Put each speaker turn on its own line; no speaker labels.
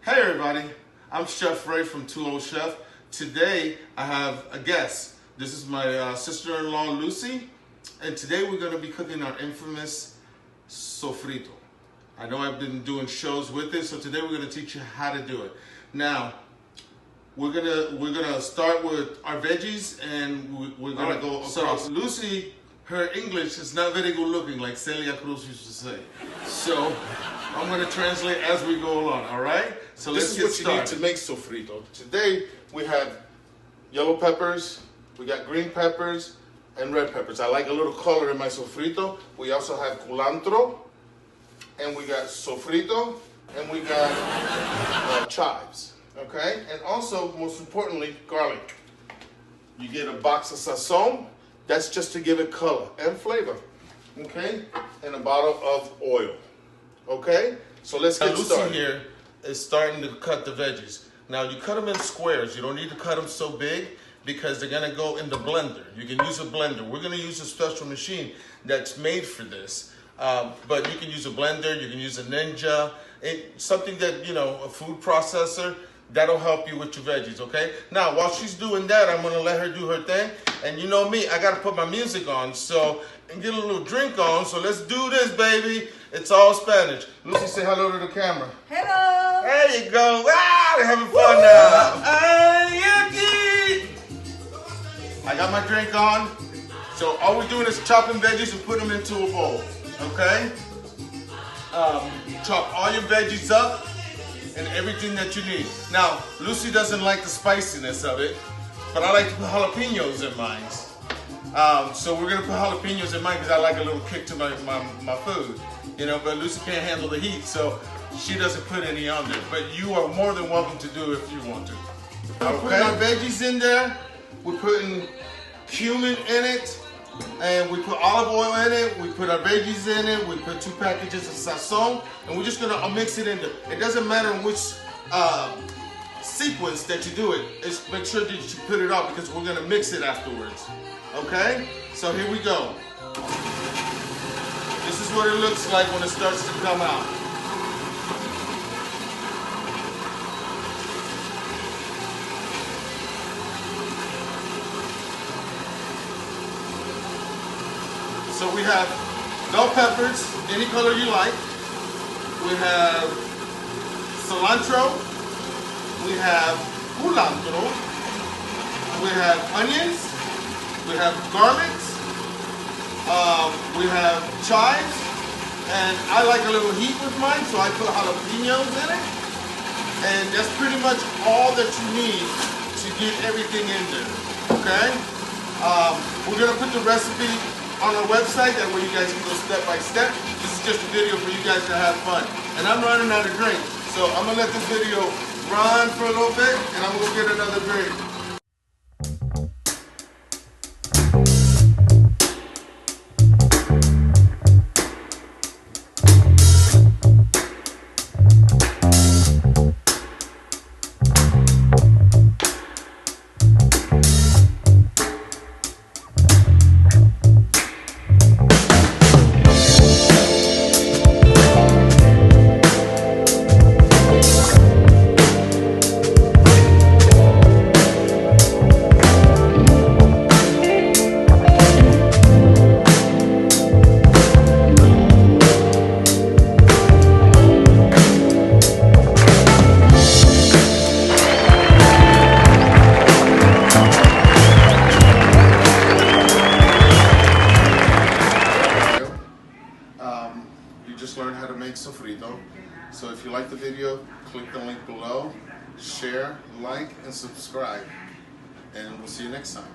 Hey everybody, I'm Chef Ray from 2O Chef. Today I have a guest. This is my sister-in-law Lucy, and today we're going to be cooking our infamous sofrito. I know I've been doing shows with it, so today we're going to teach you how to do it. Now, we're gonna start with our veggies, and we're gonna go across. So Lucy, her English is not very good looking, like Celia Cruz used to say. So I'm gonna translate as we go along. All right. So let's get started. This is what you need to make sofrito. Today we have yellow peppers, we got green peppers, and red peppers. I like a little color in my sofrito. We also have culantro, and we got sofrito, and we got chives. Okay, and also, most importantly, garlic. You get a box of sazon, that's just to give it color and flavor. Okay, and a bottle of oil. Okay, so let's get started. Lucy here is starting to cut the veggies. Now, you cut them in squares. You don't need to cut them so big because they're gonna go in the blender. You can use a blender. We're gonna use a special machine that's made for this. But you can use a blender, you can use a Ninja, something that, you know, a food processor. That'll help you with your veggies, okay? Now, while she's doing that, I'm gonna let her do her thing. And you know me, I gotta put my music on, and get a little drink on, so let's do this, baby. It's all Spanish. Lucy, say hello to the camera.
Hello.
There you go. Ah, they're having fun now. I got my drink on. So all we're doing is chopping veggies and putting them into a bowl, okay? Chop all your veggies up and everything that you need. Now, Lucy doesn't like the spiciness of it, but I like to put jalapenos in mine. So we're gonna put jalapenos in mine because I like a little kick to my food, you know, but Lucy can't handle the heat, so she doesn't put any on there. But you are more than welcome to do it if you want to. We're putting our veggies in there. We're putting cumin in it, and we put olive oil in it, we put our veggies in it, we put 2 packages of sazon, and we're just gonna mix it in there. It doesn't matter in which sequence that you do it, it's make sure that you put it out because we're gonna mix it afterwards. Okay? So here we go. This is what it looks like when it starts to come out. So we have bell peppers, any color you like. We have cilantro. We have culantro. We have onions. We have garlics. We have chives. And I like a little heat with mine, so I put jalapenos in it. And that's pretty much all that you need to get everything in there. Okay? We're gonna put the recipe on our website, that way you guys can go step by step. This is just a video for you guys to have fun. And I'm running out of drink, so I'm gonna let this video run for a little bit, and I'm gonna go get another drink. Learn how to make sofrito. So if you like the video, click the link below, share, like, and subscribe. And we'll see you next time.